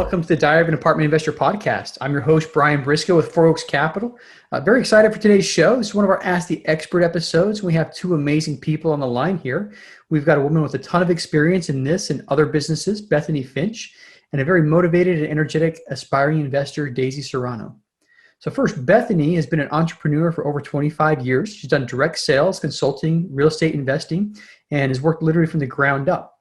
welcome to the Diary of an Apartment Investor podcast. I'm your host, Brian Briscoe with Four Oaks Capital. Very excited for today's show. This is one of our Ask the Expert episodes. We have two amazing people on the line here. We've got a woman with a ton of experience in this and other businesses, Bethany Finch, and a very motivated and energetic aspiring investor, Daisy Serrano. So first, Bethany has been an entrepreneur for over 25 years. She's done direct sales, consulting, real estate investing, and has worked literally from the ground up.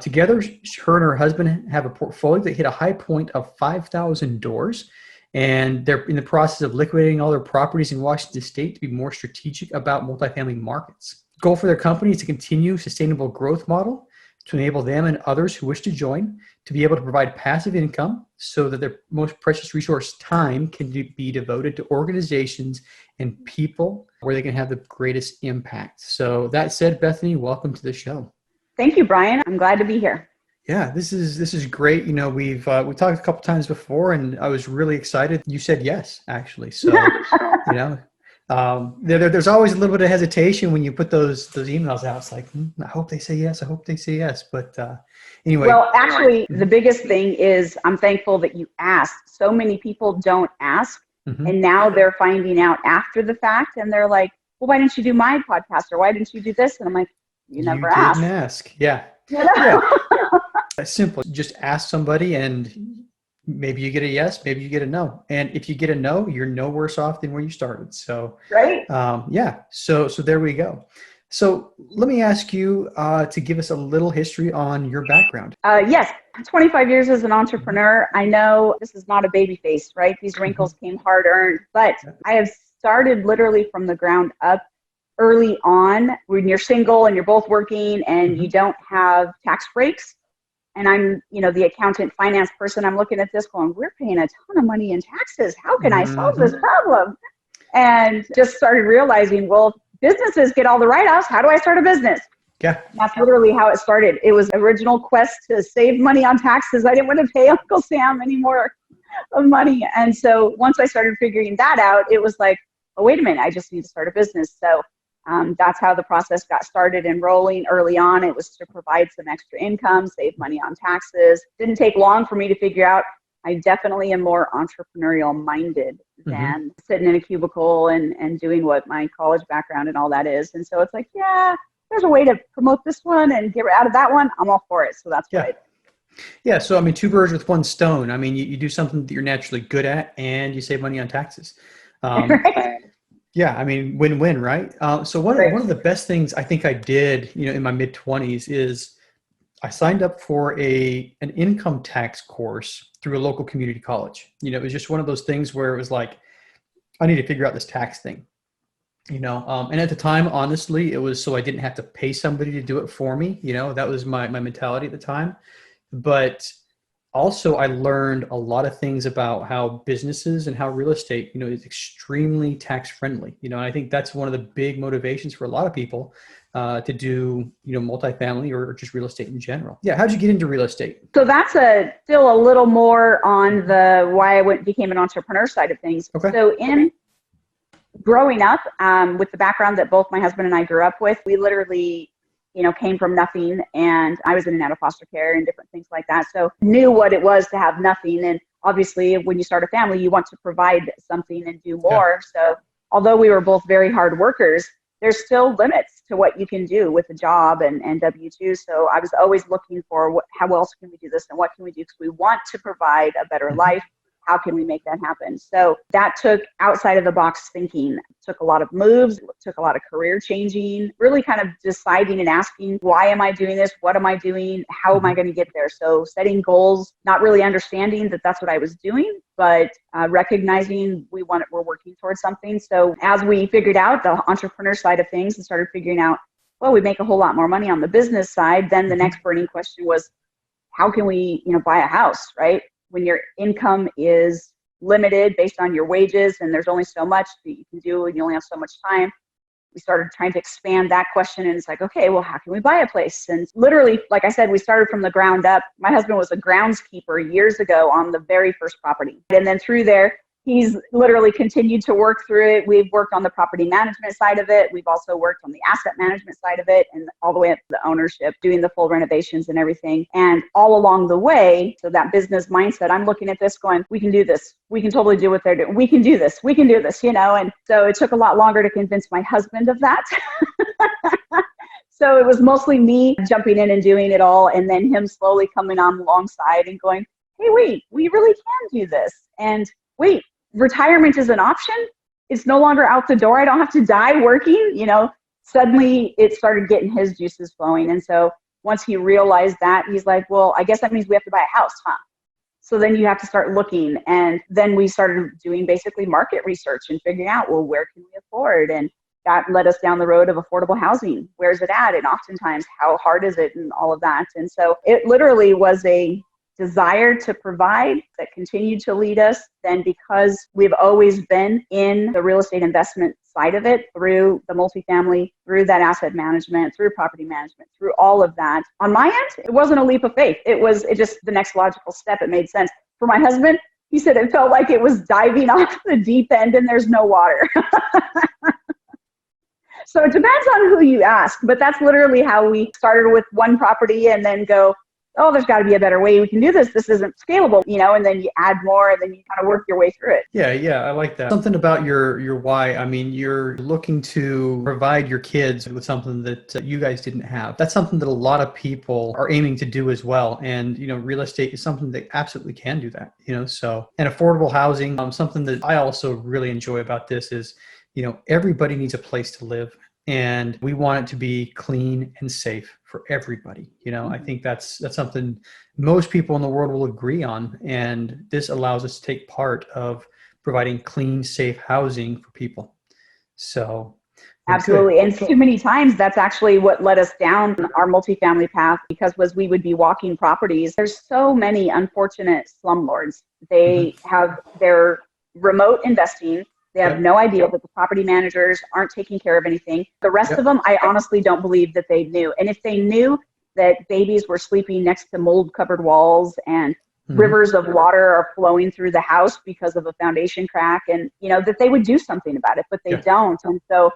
Together, her and her husband have a portfolio that hit a high point of 5,000 doors, and they're in the process of liquidating all their properties in Washington State to be more strategic about multifamily markets. The goal for their company is to continue sustainable growth model to enable them and others who wish to join to be able to provide passive income so that their most precious resource, time, can be devoted to organizations and people where they can have the greatest impact. So that said, Bethany, welcome to the show. Thank you, Brian. I'm glad to be here. Yeah, this is great. You know, we talked a couple times before, and I was really excited. You said yes, actually. So, you know, there's always a little bit of hesitation when you put those emails out. It's like, I hope they say yes. I hope they say yes. But anyway. Well, actually, the biggest thing is I'm thankful that you asked. So many people don't ask, and now they're finding out after the fact, and they're like, well, why didn't you do my podcast, or why didn't you do this? And I'm like, you never asked. Didn't ask. Yeah. Yeah. It's simple. Just ask somebody and maybe you get a yes, maybe you get a no. And if you get a no, you're no worse off than where you started. So, right. Yeah. So there we go. So let me ask you to give us a little history on your background. Yes. 25 years as an entrepreneur. I know this is not a baby face, right? These wrinkles came hard earned, but I have started literally from the ground up. Early on, when you're single and you're both working and you don't have tax breaks, and I'm, the accountant finance person, I'm looking at this going, we're paying a ton of money in taxes. How can I solve this problem? And just started realizing, well, businesses get all the write-offs. How do I start a business? Yeah. That's literally how it started. It was original quest to save money on taxes. I didn't want to pay Uncle Sam any more of money. And so once I started figuring that out, it was like, oh, wait a minute, I just need to start a business. So that's how the process got started and rolling early on. It was to provide some extra income, save money on taxes. Didn't take long for me to figure out I definitely am more entrepreneurial minded than sitting in a cubicle and doing what my college background and all that is. And so it's like, yeah, there's a way to promote this one and get out of that one. I'm all for it. So that's what I did. Yeah. So, I mean, two birds with one stone. I mean, you do something that you're naturally good at and you save money on taxes. Right. Yeah, I mean, win-win, right? So one of the best things I think I did, in my mid-20s is I signed up for an income tax course through a local community college. It was just one of those things where it was like, I need to figure out this tax thing, and at the time, honestly, it was so I didn't have to pay somebody to do it for me. That was my mentality at the time. But also, I learned a lot of things about how businesses and how real estate, is extremely tax friendly. And I think that's one of the big motivations for a lot of people to do, multifamily or just real estate in general. Yeah. How'd you get into real estate? So that's still a little became an entrepreneur side of things. Okay. So in growing up, with the background that both my husband and I grew up with, we literally came from nothing, and I was in and out of foster care and different things like that. So knew what it was to have nothing. And obviously when you start a family, you want to provide something and do more. Yeah. So although we were both very hard workers, there's still limits to what you can do with a job and W-2. So I was always looking for how else can we do this and what can we do? Because we want to provide a better life. How can we make that happen? So that took outside of the box thinking, took a lot of moves, took a lot of career changing, really kind of deciding and asking, why am I doing this? What am I doing? How am I going to get there? So setting goals, not really understanding that that's what I was doing, but recognizing we're working towards something. So as we figured out the entrepreneur side of things and started figuring out, well, we make a whole lot more money on the business side, then the next burning question was, how can we, buy a house, right? When your income is limited based on your wages and there's only so much that you can do and you only have so much time, we started trying to expand that question. And it's like, okay, well, how can we buy a place? And literally, like I said, we started from the ground up. My husband was a groundskeeper years ago on the very first property. And then through there, he's literally continued to work through it. We've worked on the property management side of it. We've also worked on the asset management side of it, and all the way up to the ownership, doing the full renovations and everything. And all along the way, so that business mindset, I'm looking at this going, we can do this. We can totally do what they're doing. We can do this. We can do this, And so it took a lot longer to convince my husband of that. So it was mostly me jumping in and doing it all, and then him slowly coming on alongside and going, hey, wait, we really can do this. And wait, retirement is an option. It's no longer out the door. I don't have to die working. Suddenly it started getting his juices flowing. And so once he realized that, he's like, well, I guess that means we have to buy a house, huh? So then you have to start looking. And then we started doing basically market research and figuring out, well, where can we afford? And that led us down the road of affordable housing. Where's it at? And oftentimes, how hard is it? And all of that. And so it literally was a desire to provide that continued to lead us. Then because we've always been in the real estate investment side of it, through the multifamily, through that asset management, through property management, through all of that. On my end, it wasn't a leap of faith. It just the next logical step. It made sense. For my husband, he said it felt like it was diving off the deep end and there's no water. So it depends on who you ask, but that's literally how we started with one property and then go, oh, there's got to be a better way we can do this. This isn't scalable, and then you add more and then you kind of work your way through it. Yeah, I like that. Something about your why. I mean, you're looking to provide your kids with something that you guys didn't have. That's something that a lot of people are aiming to do as well. And, real estate is something that absolutely can do that, so. And affordable housing, something that I also really enjoy about this is, everybody needs a place to live, and we want it to be clean and safe for everybody. I think that's something most people in the world will agree on. And this allows us to take part of providing clean, safe housing for people. So absolutely. Good. And too many times that's actually what led us down our multifamily path, because we would be walking properties. There's so many unfortunate slumlords. They have their remote investing. They have no idea that the property managers aren't taking care of anything. The rest of them, I honestly don't believe that they knew. And if they knew that babies were sleeping next to mold-covered walls and rivers of water are flowing through the house because of a foundation crack, and that they would do something about it, but they don't. And so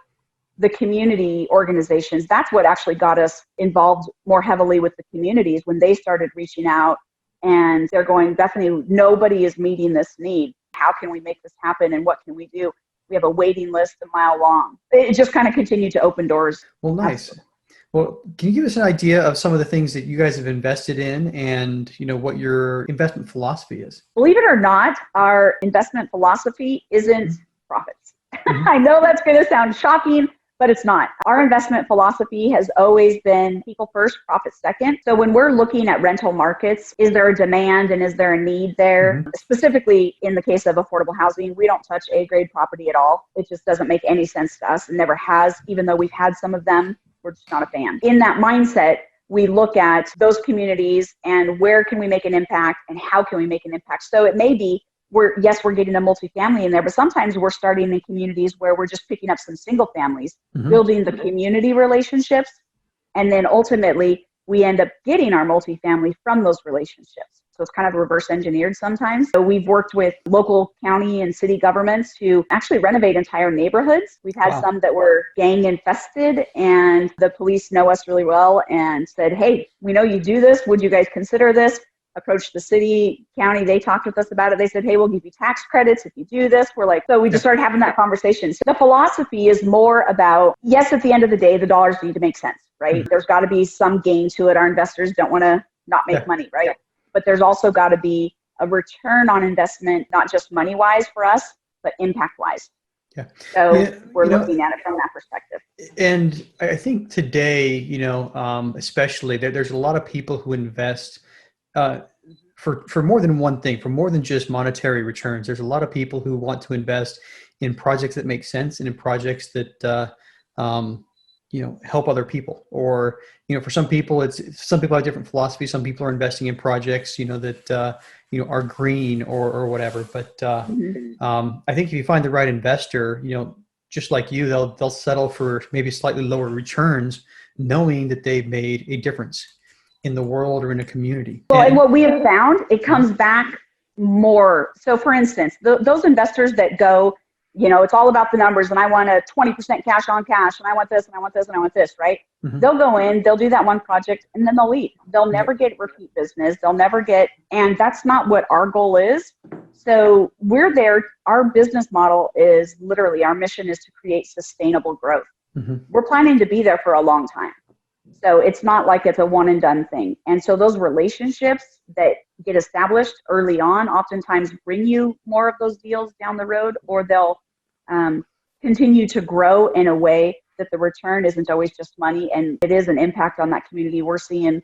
the community organizations, that's what actually got us involved more heavily with the communities, when they started reaching out and they're going, Bethany, nobody is meeting this need. How can we make this happen, and what can we do? We have a waiting list a mile long. It just kind of continued to open doors. Well, nice. Absolutely. Well, can you give us an idea of some of the things that you guys have invested in, and what your investment philosophy is? Believe it or not, our investment philosophy isn't profits. I know that's going to sound shocking, but it's not. Our investment philosophy has always been people first, profit second. So when we're looking at rental markets, is there a demand and is there a need there? Specifically in the case of affordable housing, we don't touch A-grade property at all. It just doesn't make any sense to us. It never has, even though we've had some of them. We're just not a fan. In that mindset, we look at those communities and where can we make an impact and how can we make an impact. So it may be we're getting a multifamily in there, but sometimes we're starting in communities where we're just picking up some single families, building the community relationships, and then ultimately we end up getting our multifamily from those relationships. So it's kind of reverse engineered sometimes. So we've worked with local county and city governments to actually renovate entire neighborhoods. We've had some that were gang infested, and the police know us really well and said, hey, we know you do this. Would you guys consider this? Approached the city, county, they talked with us about it. They said, hey, we'll give you tax credits if you do this. We're like, so we just started having that conversation. So the philosophy is more about, yes, at the end of the day, the dollars need to make sense, right? There's got to be some gain to it. Our investors don't want to not make money, right? But there's also got to be a return on investment, not just money-wise for us, but impact-wise. So we're looking at it from that perspective. And I think today, especially there's a lot of people who invest for more than one thing, for more than just monetary returns. There's a lot of people who want to invest in projects that make sense and in projects that help other people. Or for some people, some people have different philosophies. Some people are investing in projects that are green or whatever. But I think if you find the right investor, just like you, they'll settle for maybe slightly lower returns, knowing that they've made a difference in the world or in a community. Well, and what we have found, it comes back more. So for instance, those investors that go, it's all about the numbers and I want a 20% cash on cash and I want this and I want this and I want this, right? Mm-hmm. They'll go in, they'll do that one project and then they'll leave. They'll never get repeat business. And that's not what our goal is. So we're there. Our business model is literally, our mission is to create sustainable growth. Mm-hmm. We're planning to be there for a long time. So it's not like it's a one and done thing. And so those relationships that get established early on oftentimes bring you more of those deals down the road, or they'll continue to grow in a way that the return isn't always just money, and it is an impact on that community. We're seeing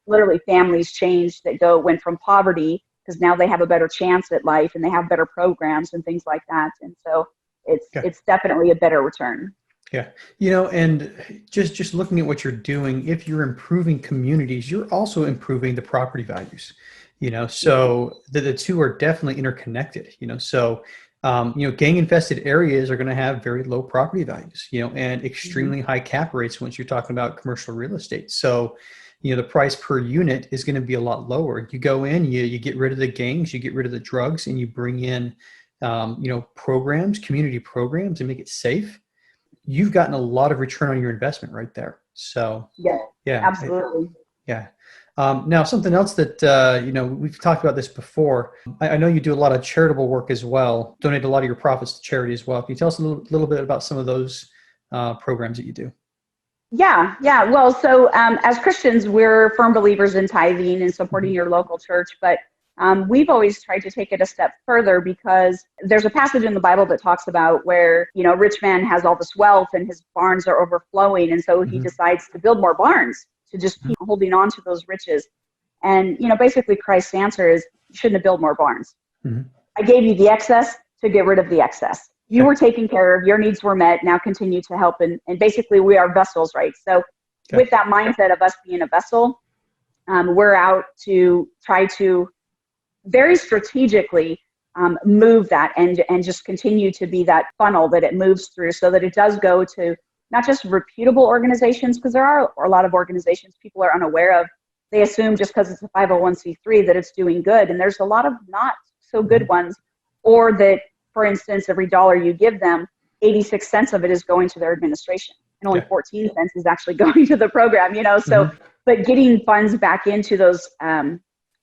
literally families change that went from poverty because now they have a better chance at life and they have better programs and things like that. And so it's definitely a better return. Yeah. And just looking at what you're doing, if you're improving communities, you're also improving the property values, so the two are definitely interconnected, so, gang infested areas are going to have very low property values, and extremely high cap rates once you're talking about commercial real estate. So, the price per unit is going to be a lot lower. You go in, you get rid of the gangs, you get rid of the drugs, and you bring in, programs, community programs, and make it safe. You've gotten a lot of return on your investment right there. So yeah, absolutely. Now something else that, we've talked about this before. I know you do a lot of charitable work as well, donate a lot of your profits to charity as well. Can you tell us a little bit about some of those programs that you do? Yeah. Well, so as Christians, we're firm believers in tithing and supporting your local church, but we've always tried to take it a step further because there's a passage in the Bible that talks about where, a rich man has all this wealth and his barns are overflowing. And so he decides to build more barns to just keep holding on to those riches. And, basically Christ's answer is you shouldn't have built more barns. I gave you the excess to get rid of the excess. You were taken care of, your needs were met, now continue to help. And basically we are vessels, right? So with that mindset of us being a vessel, we're out to try to very strategically move that and just continue to be that funnel that it moves through so that it does go to not just reputable organizations, because there are a lot of organizations people are unaware of. They assume just because it's a 501c3 that it's doing good. And there's a lot of not so good ones, or that, for instance, every dollar you give them, 86 cents of it is going to their administration and only 14 cents is actually going to the program, so, but getting funds back into those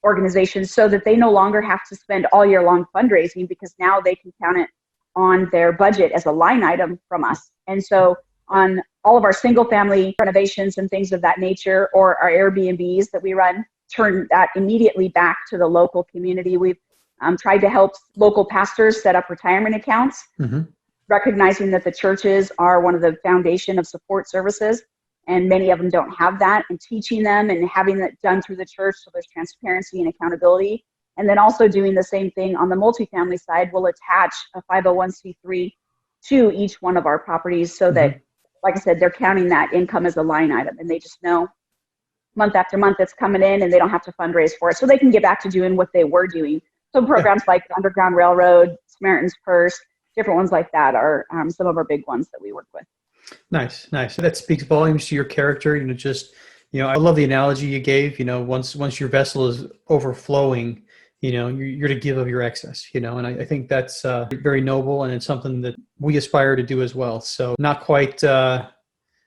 organizations so that they no longer have to spend all year long fundraising, because now they can count it on their budget as a line item from us. And so on all of our single family renovations and things of that nature, or our Airbnbs that we run, turn that immediately back to the local community. We've tried to help local pastors set up retirement accounts, recognizing that the churches are one of the foundation of support services. And many of them don't have that, and teaching them and having that done through the church so there's transparency and accountability. And then also doing the same thing on the multifamily side. We'll attach a 501c3 to each one of our properties so that, like I said, they're counting that income as a line item, and they just know month after month it's coming in and they don't have to fundraise for it. So they can get back to doing what they were doing. So programs like the Underground Railroad, Samaritan's Purse, different ones like that are some of our big ones that we work with. Nice. That speaks volumes to your character. I love the analogy you gave. Once your vessel is overflowing, you're to give of your excess. And I think that's very noble, and it's something that we aspire to do as well. So not quite to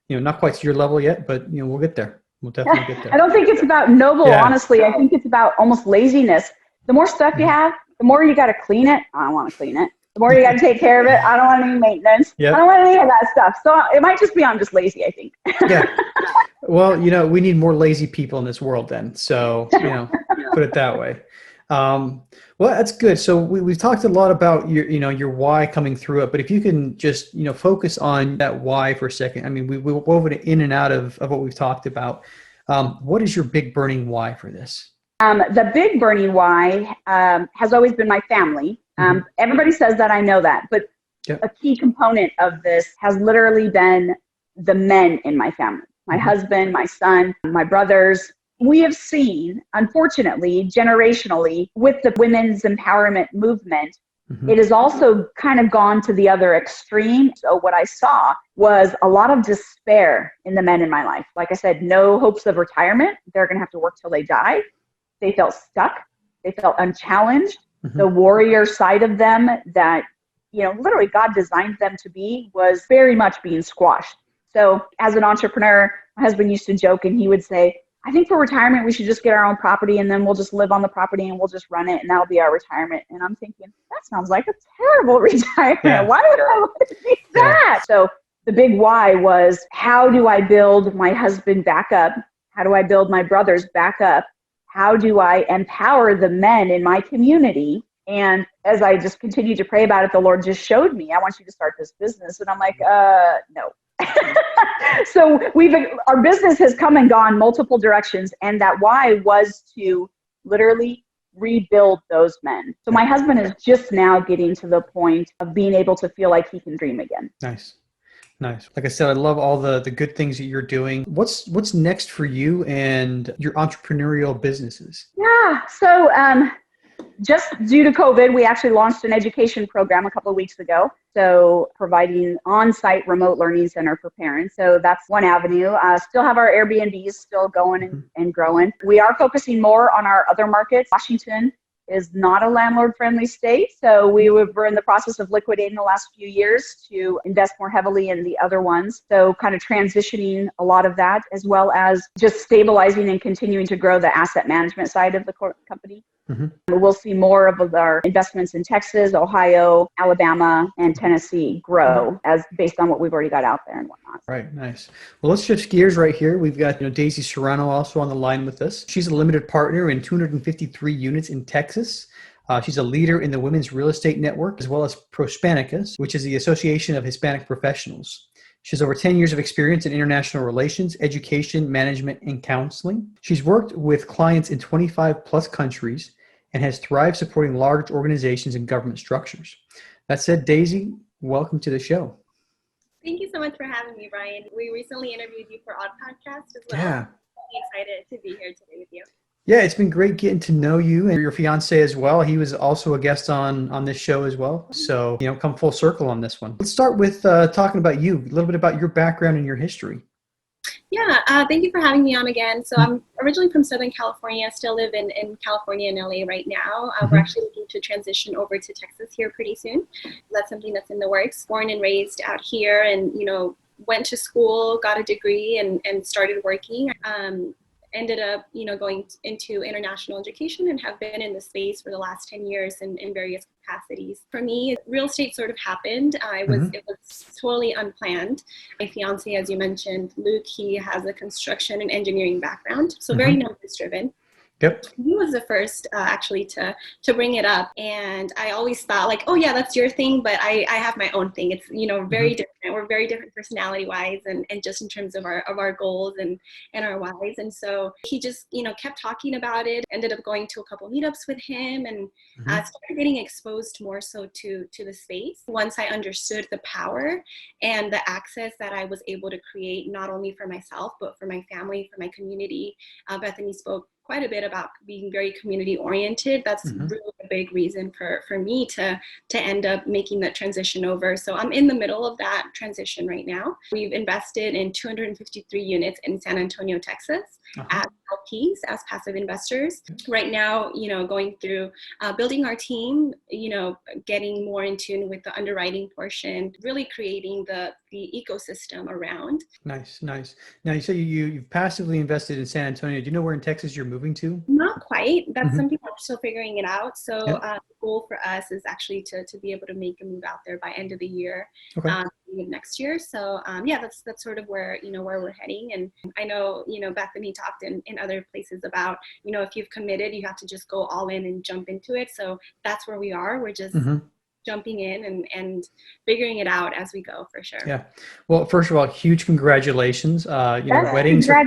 your level yet, but we'll get there. We'll definitely get there. I don't think it's about noble, honestly. I think it's about almost laziness. The more stuff you have, the more you got to clean it. I don't want to clean it. The more you got to take care of it. I don't want any maintenance. I don't want any of that stuff. So it might just be I'm just lazy, I think. Well, we need more lazy people in this world then. So, put it that way. Well, that's good. So we've talked a lot about your why coming through it, but if you can just, focus on that why for a second. I mean, we woven it in and out of what we've talked about. What is your big burning why for this? The big burning why has always been my family. Everybody says that, I know that, but a key component of this has literally been the men in my family, my husband, my son, my brothers. We have seen, unfortunately, generationally, with the women's empowerment movement, it has also kind of gone to the other extreme. So what I saw was a lot of despair in the men in my life. Like I said, no hopes of retirement. They're going to have to work till they die. They felt stuck. They felt unchallenged. Mm-hmm. The warrior side of them that, literally God designed them to be was very much being squashed. So as an entrepreneur, my husband used to joke and he would say, I think for retirement, we should just get our own property and then we'll just live on the property and we'll just run it and that'll be our retirement. And I'm thinking, that sounds like a terrible retirement. Yeah. Why would I want to do that? So the big why was, how do I build my husband back up? How do I build my brothers back up? How do I empower the men in my community? And as I just continued to pray about it, the Lord just showed me, I want you to start this business. And I'm like, no. So our business has come and gone multiple directions. And that why was to literally rebuild those men. So my husband is just now getting to the point of being able to feel like he can dream again. Nice. Like I said, I love all the good things that you're doing. What's next for you and your entrepreneurial businesses? Yeah. So just due to COVID, we actually launched an education program a couple of weeks ago. So providing on-site remote learning center for parents. So that's one avenue. Still have our Airbnbs still going and growing. We are focusing more on our other markets. Washington is not a landlord-friendly state. So we're in the process of liquidating the last few years to invest more heavily in the other ones. So kind of transitioning a lot of that, as well as just stabilizing and continuing to grow the asset management side of the company. Mm-hmm. We'll see more of our investments in Texas, Ohio, Alabama, and Tennessee grow as based on what we've already got out there and whatnot. Right. Nice. Well, let's shift gears right here. We've got Daisy Serrano also on the line with us. She's a limited partner in 253 units in Texas. She's a leader in the Women's Real Estate Network, as well as Prospanicus, which is the Association of Hispanic Professionals. She has over 10 years of experience in international relations, education, management, and counseling. She's worked with clients in 25 plus countries and has thrived supporting large organizations and government structures. That said, Daisy, welcome to the show. Thank you so much for having me, Brian. We recently interviewed you for our podcast as well. Yeah. I'm excited to be here today with you. Yeah, it's been great getting to know you and your fiance as well. He was also a guest on this show as well. So, come full circle on this one. Let's start with talking about you, a little bit about your background and your history. Yeah, thank you for having me on again. So I'm originally from Southern California, still live in California and LA right now. We're actually looking to transition over to Texas here pretty soon. That's something that's in the works. Born and raised out here and, went to school, got a degree and started working. Ended up, going into international education and have been in the space for the last 10 years in various capacities. For me, real estate sort of happened. It was totally unplanned. My fiance, as you mentioned, Luke, he has a construction and engineering background, so very numbers driven. Yep. He was the first actually to bring it up. And I always thought like, oh yeah, that's your thing, but I have my own thing. It's, very different. We're very different personality wise and just in terms of our goals and our whys. And so he just, kept talking about it, ended up going to a couple meetups with him and started getting exposed more so to the space. Once I understood the power and the access that I was able to create, not only for myself, but for my family, for my community. Bethany spoke quite a bit about being very community oriented. That's really a big reason for me to end up making that transition over. So I'm in the middle of that transition right now. We've invested in 253 units in San Antonio, Texas as LPs, as passive investors. Right now, going through building our team, getting more in tune with the underwriting portion, really creating the ecosystem around. Nice. Now you say you've passively invested in San Antonio. Do you know where in Texas you're moving to? Not quite. That's something I'm still figuring it out. So the goal for us is actually to be able to make a move out there by end of the year, next year. So that's sort of where where we're heading. And I know Bethany talked in other places about if you've committed, you have to just go all in and jump into it. So that's where we are. We're just jumping in and figuring it out as we go, for sure. Yeah. Well, first of all, huge congratulations. Weddings are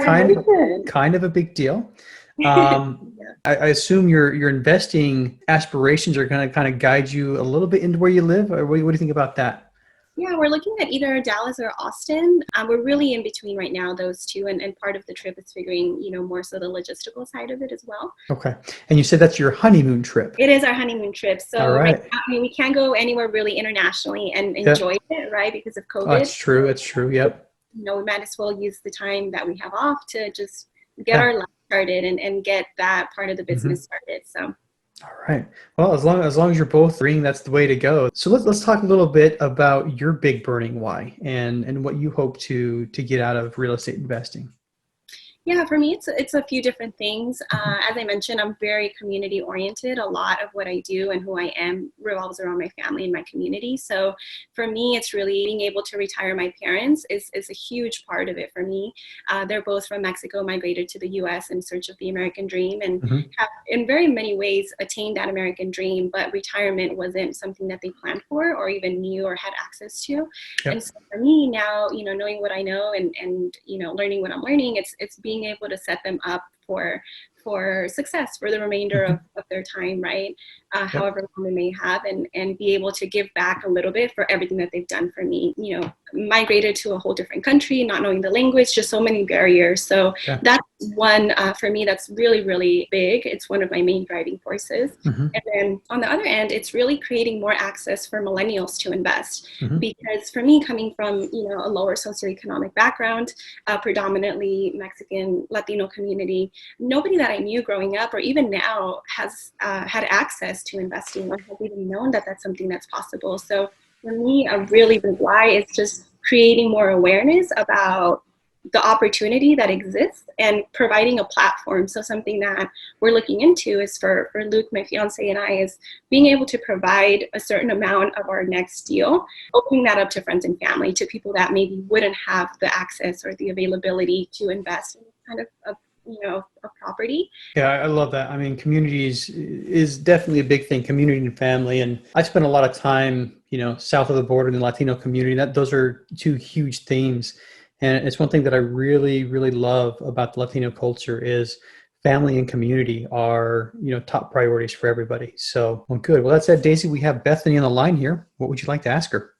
kind of a big deal. I assume your investing aspirations are going to kind of guide you a little bit into where you live, or what do you think about that? Yeah, we're looking at either Dallas or Austin. We're really in between right now, those two, and part of the trip is figuring, more so the logistical side of it as well. Okay. And you said that's your honeymoon trip. It is our honeymoon trip. So all right. Right now, we can't go anywhere really internationally and enjoy it, right, because of COVID. Oh, that's true. Yep. We might as well use the time that we have off to just get our life started and get that part of the business started. So All right. Well, as long as you're both agreeing, that's the way to go. So let's talk a little bit about your big burning why and what you hope to get out of real estate investing. Yeah, for me, it's a few different things. As I mentioned, I'm very community oriented. A lot of what I do and who I am revolves around my family and my community. So for me, it's really being able to retire my parents is a huge part of it for me. They're both from Mexico, migrated to the U.S. in search of the American dream, and Hmm. have in very many ways attained that American dream. But retirement wasn't something that they planned for or even knew or had access to. And Yep. so for me now, knowing what I know and learning what I'm learning, it's being able to set them up for success for the remainder Hmm. of their time, right? Yep. However long they may have, and be able to give back a little bit for everything that they've done for me. Migrated to a whole different country, not knowing the language, just so many barriers. So Yeah. that's one for me that's really, really big. It's one of my main driving forces. Hmm. And then on the other end, it's really creating more access for millennials to invest. Hmm. Because for me, coming from a lower socioeconomic background, predominantly Mexican Latino community, nobody that I knew growing up or even now has had access to investing or has even known that that's something that's possible. So for me, a really big why is just creating more awareness about the opportunity that exists and providing a platform. So something that we're looking into is for Luke, my fiance, and I, is being able to provide a certain amount of our next deal, opening that up to friends and family, to people that maybe wouldn't have the access or the availability to invest in this kind of a property. Yeah, I love that. I mean, communities is definitely a big thing, community and family. And I spent a lot of time, south of the border in the Latino community. Those are two huge themes. And it's one thing that I really, really love about the Latino culture is family and community are, top priorities for everybody. So, well, good. Well, that said, Daisy, we have Bethany on the line here. What would you like to ask her?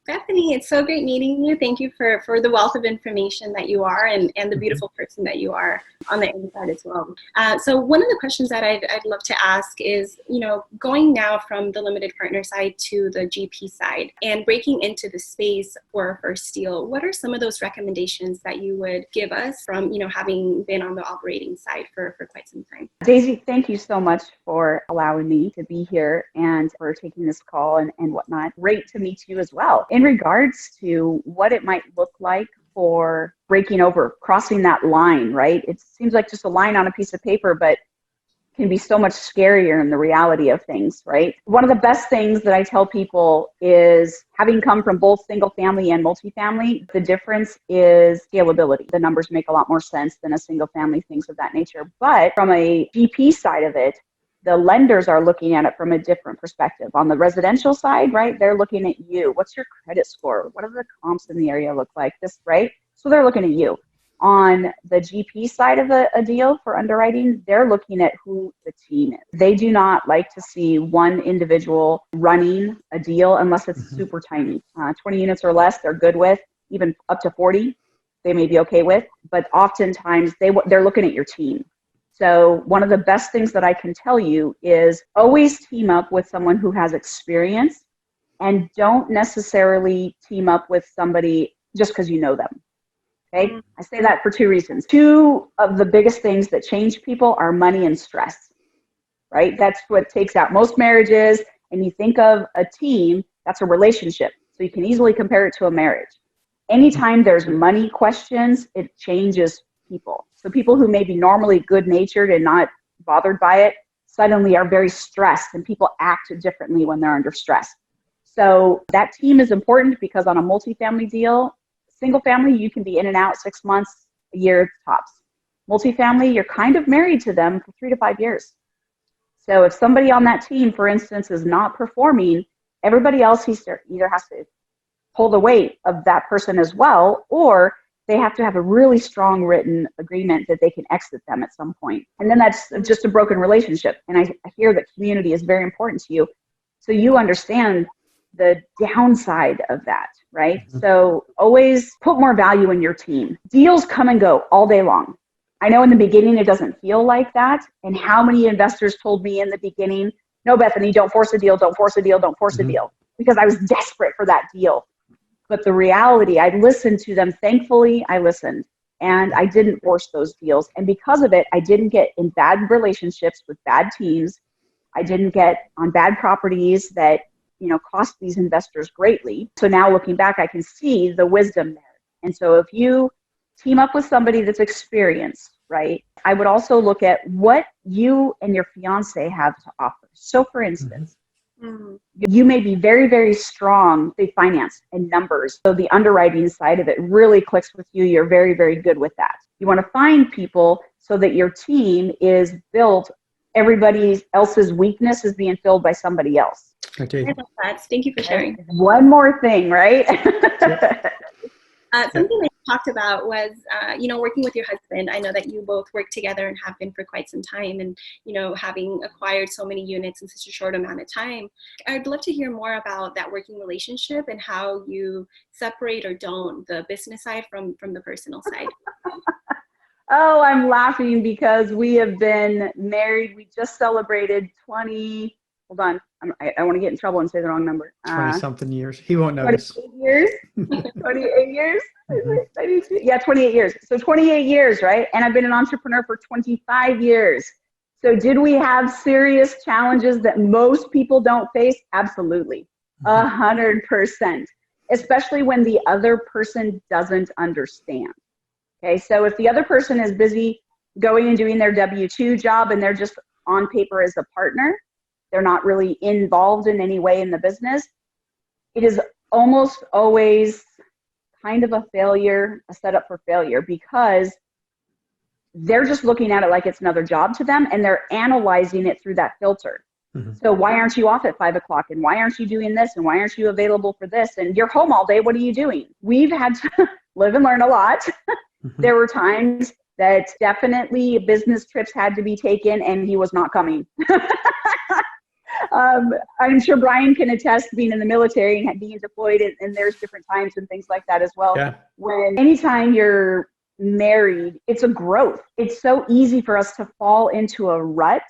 Bethany, it's so great meeting you. Thank you for the wealth of information that you are and the beautiful person that you are on the inside as well. So one of the questions that I'd love to ask is, going now from the limited partner side to the GP side and breaking into the space for a first deal, what are some of those recommendations that you would give us from, having been on the operating side for quite some time? Daisy, thank you so much for allowing me to be here and for taking this call and whatnot. Great to meet you as well. In regards to what it might look like for breaking over, crossing that line, right? It seems like just a line on a piece of paper, but can be so much scarier in the reality of things, right? One of the best things that I tell people is, having come from both single family and multifamily, the difference is scalability. The numbers make a lot more sense than a single family, things of that nature. But from a GP side of it, the lenders are looking at it from a different perspective. On the residential side, right, they're looking at you. What's your credit score? What do the comps in the area look like? This, right? So they're looking at you. On the GP side of a deal for underwriting, they're looking at who the team is. They do not like to see one individual running a deal unless it's Mhm. super tiny. 20 units or less, they're good with. Even up to 40, they may be okay with. But oftentimes, they're looking at your team. So one of the best things that I can tell you is always team up with someone who has experience, and don't necessarily team up with somebody just because you know them. Okay, I say that for two reasons. Two of the biggest things that change people are money and stress, right? That's what takes out most marriages. And you think of a team, that's a relationship. So you can easily compare it to a marriage. Anytime there's money questions, it changes people. So people who may be normally good natured and not bothered by it suddenly are very stressed, and people act differently when they're under stress. So that team is important, because on a multifamily deal, single family, you can be in and out 6 months, a year tops. Multifamily, you're kind of married to them for 3 to 5 years. So if somebody on that team, for instance, is not performing, everybody else either has to pull the weight of that person as well, or they have to have a really strong written agreement that they can exit them at some point. And then that's just a broken relationship. And I hear that community is very important to you. So you understand the downside of that, right? Mhm. So always put more value in your team. Deals come and go all day long. I know in the beginning it doesn't feel like that. And how many investors told me in the beginning, no, Bethany, don't force a deal, don't force a deal, don't force a deal, because I was desperate for that deal. But the reality, I listened to them. Thankfully, I listened, and I didn't force those deals. And because of it, I didn't get in bad relationships with bad teams. I didn't get on bad properties that, cost these investors greatly. So now looking back, I can see the wisdom there. And so if you team up with somebody that's experienced, right, I would also look at what you and your fiance have to offer. So for instance, you may be very, very strong in finance and numbers. So the underwriting side of it really clicks with you. You're very, very good with that. You want to find people so that your team is built. Everybody else's weakness is being filled by somebody else. Okay. I love that. Thank you for sharing. One more thing, right? Something that you talked about was, working with your husband. I know that you both work together and have been for quite some time, and, having acquired so many units in such a short amount of time. I'd love to hear more about that working relationship and how you separate or don't the business side from the personal side. Oh, I'm laughing because we have been married. We just celebrated 20, hold on. I want to get in trouble and say the wrong number. 20-something years. He won't notice. 28 years? 28 years? Yeah, 28 years. So 28 years, right? And I've been an entrepreneur for 25 years. So did we have serious challenges that most people don't face? Absolutely. 100%. Especially when the other person doesn't understand. Okay, so if the other person is busy going and doing their W-2 job and they're just on paper as a partner, they're not really involved in any way in the business, it is almost always kind of a failure, a setup for failure, because they're just looking at it like it's another job to them, and they're analyzing it through that filter. So why aren't you off at 5 o'clock? And why aren't you doing this? And why aren't you available for this? And you're home all day. What are you doing? We've had to live and learn a lot. There were times that definitely business trips had to be taken and he was not coming. I'm sure Brian can attest being in the military and being deployed, and there's different times and things like that as well. Yeah. When anytime you're married, it's a growth. It's so easy for us to fall into a rut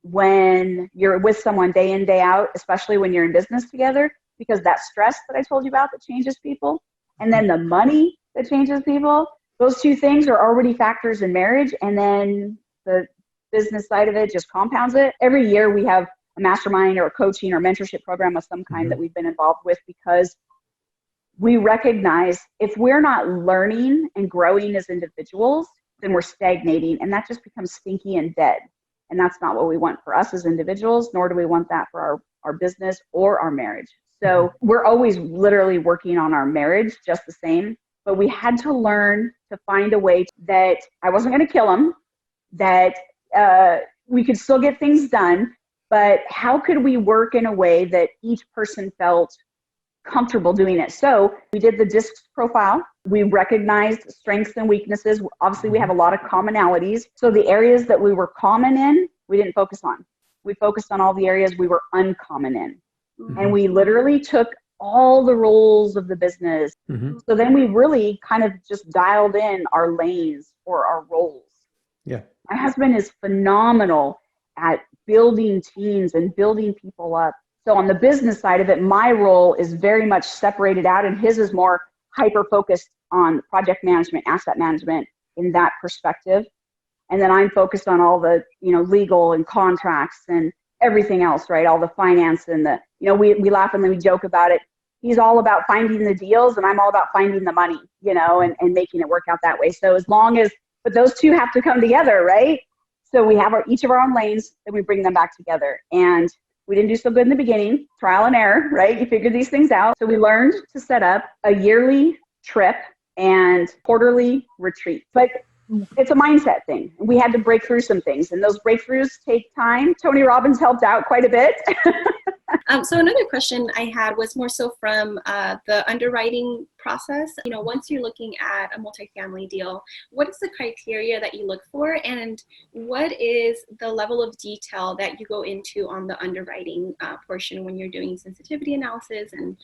when you're with someone day in, day out, especially when you're in business together, because that stress that I told you about that changes people, and then the money that changes people, those two things are already factors in marriage, and then the business side of it just compounds it. Every year we have a mastermind or a coaching or mentorship program of some kind that we've been involved with, because we recognize if we're not learning and growing as individuals, then we're stagnating, and that just becomes stinky and dead. And that's not what we want for us as individuals, nor do we want that for our business or our marriage. So we're always literally working on our marriage just the same, but we had to learn to find a way that I wasn't going to kill him, that we could still get things done, but how could we work in a way that each person felt comfortable doing it? So we did the DISC profile. We recognized strengths and weaknesses. Obviously, we have a lot of commonalities. So the areas that we were common in, we didn't focus on. We focused on all the areas we were uncommon in. And we literally took all the roles of the business. So then we really kind of just dialed in our lanes or our roles. Yeah. My husband is phenomenal at building teams and building people up. So on the business side of it, my role is very much separated out, and his is more hyper-focused on project management, asset management in that perspective. And then I'm focused on all the, legal and contracts and everything else, right? All the finance and the, we laugh and then we joke about it. He's all about finding the deals, and I'm all about finding the money, and making it work out that way. So but those two have to come together, right? So we have each of our own lanes, then we bring them back together. And we didn't do so good in the beginning, trial and error, right? You figure these things out. So we learned to set up a yearly trip and quarterly retreat. But it's a mindset thing. We had to break through some things, and those breakthroughs take time. Tony Robbins helped out quite a bit. So another question I had was more so from the underwriting process. Once you're looking at a multifamily deal, what is the criteria that you look for, and what is the level of detail that you go into on the underwriting portion when you're doing sensitivity analysis and,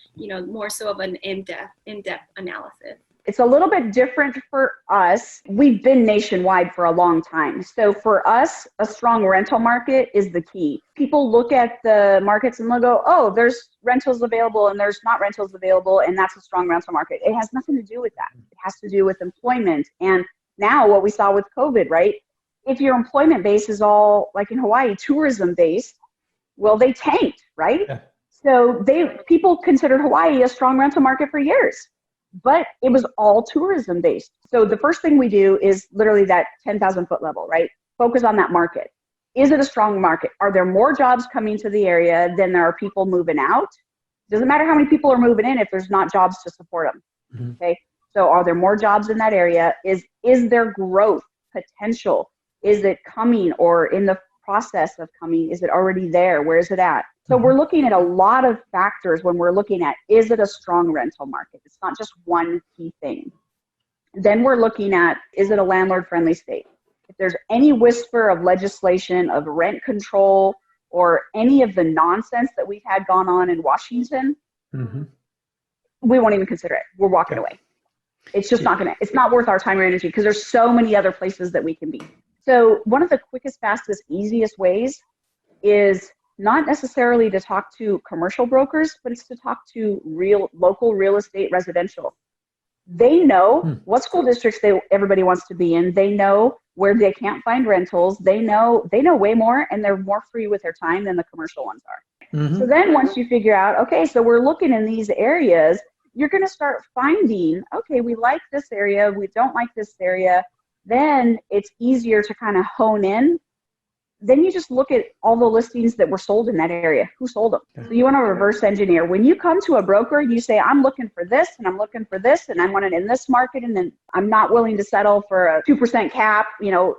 more so of an in-depth analysis? It's a little bit different for us. We've been nationwide for a long time. So for us, a strong rental market is the key. People look at the markets and they'll go, oh, there's rentals available and there's not rentals available, and that's a strong rental market. It has nothing to do with that. It has to do with employment. And now what we saw with COVID, right? If your employment base is all, like in Hawaii, tourism based, Well, they tanked, right? Yeah. So people considered Hawaii a strong rental market for years, but it was all tourism based. So the first thing we do is literally that 10,000 foot level, right? Focus on that market. Is it a strong market? Are there more jobs coming to the area than there are people moving out? Doesn't matter how many people are moving in if there's not jobs to support them. Mm-hmm. Okay. So are there more jobs in that area? Is there growth potential? Is it coming or in the process of coming? Is it already there? Where is it at? So we're looking at a lot of factors when we're looking at, is it a strong rental market? It's not just one key thing. Then we're looking at, is it a landlord friendly state? If there's any whisper of legislation of rent control or any of the nonsense that we've had gone on in Washington, we won't even consider it. We're walking away. It's just it's not worth our time or energy because there's so many other places that we can be. So one of the quickest, fastest, easiest ways is not necessarily to talk to commercial brokers, but it's to talk to local real estate residential. They know what school districts everybody wants to be in. They know where they can't find rentals. They know way more, and they're more free with their time than the commercial ones are. So then once you figure out, okay, so we're looking in these areas, you're going to start finding, okay, we like this area, we don't like this area. Then it's easier to kind of hone in. Then you just look at all the listings that were sold in that area. Who sold them? So you want to reverse engineer. When you come to a broker, you say, I'm looking for this, and I'm looking for this, and I want it in this market, and then I'm not willing to settle for a 2% cap,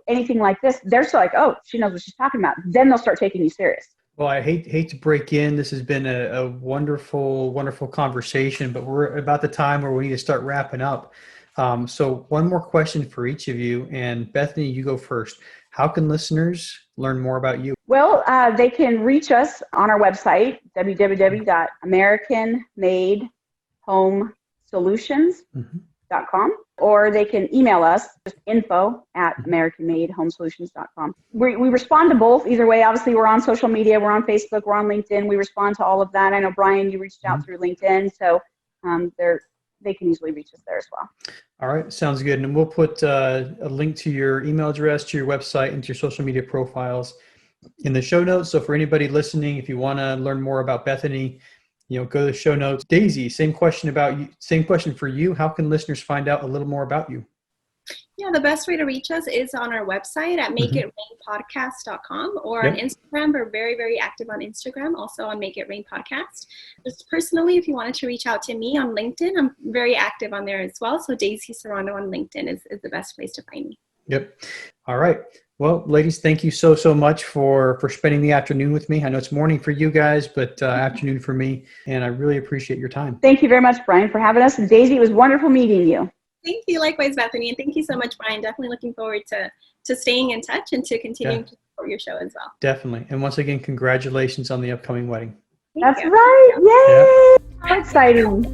anything like this. They're still like, oh, she knows what she's talking about. Then they'll start taking you serious. Well, I hate to break in. This has been a wonderful, wonderful conversation, but we're about the time where we need to start wrapping up. So one more question for each of you. And Bethany, you go first. How can listeners learn more about you? Well, they can reach us on our website, www.americanmadehomesolutions.com, or they can email us, just info@americanmadehomesolutions.com. We respond to both either way. Obviously, we're on social media. We're on Facebook. We're on LinkedIn. We respond to all of that. I know, Brian, you reached out through LinkedIn, so they can easily reach us there as well. All right. Sounds good. And we'll put a link to your email address, to your website, and to your social media profiles in the show notes. So for anybody listening, if you want to learn more about Bethany, go to the show notes. Daisy, same question about you. Same question for you. How can listeners find out a little more about you? Yeah, the best way to reach us is on our website at makeitrainpodcast.com or on Instagram. We're very, very active on Instagram, also on Make It Rain Podcast. Just personally, if you wanted to reach out to me on LinkedIn, I'm very active on there as well. So Daisy Serrano on LinkedIn is the best place to find me. Yep. All right. Well, ladies, thank you so much for spending the afternoon with me. I know it's morning for you guys, but afternoon for me. And I really appreciate your time. Thank you very much, Brian, for having us. And Daisy, it was wonderful meeting you. Thank you. Likewise, Bethany. And thank you so much, Brian. Definitely looking forward to staying in touch and to continuing to support your show as well. Definitely. And once again, congratulations on the upcoming wedding. That's right. Yay! How exciting.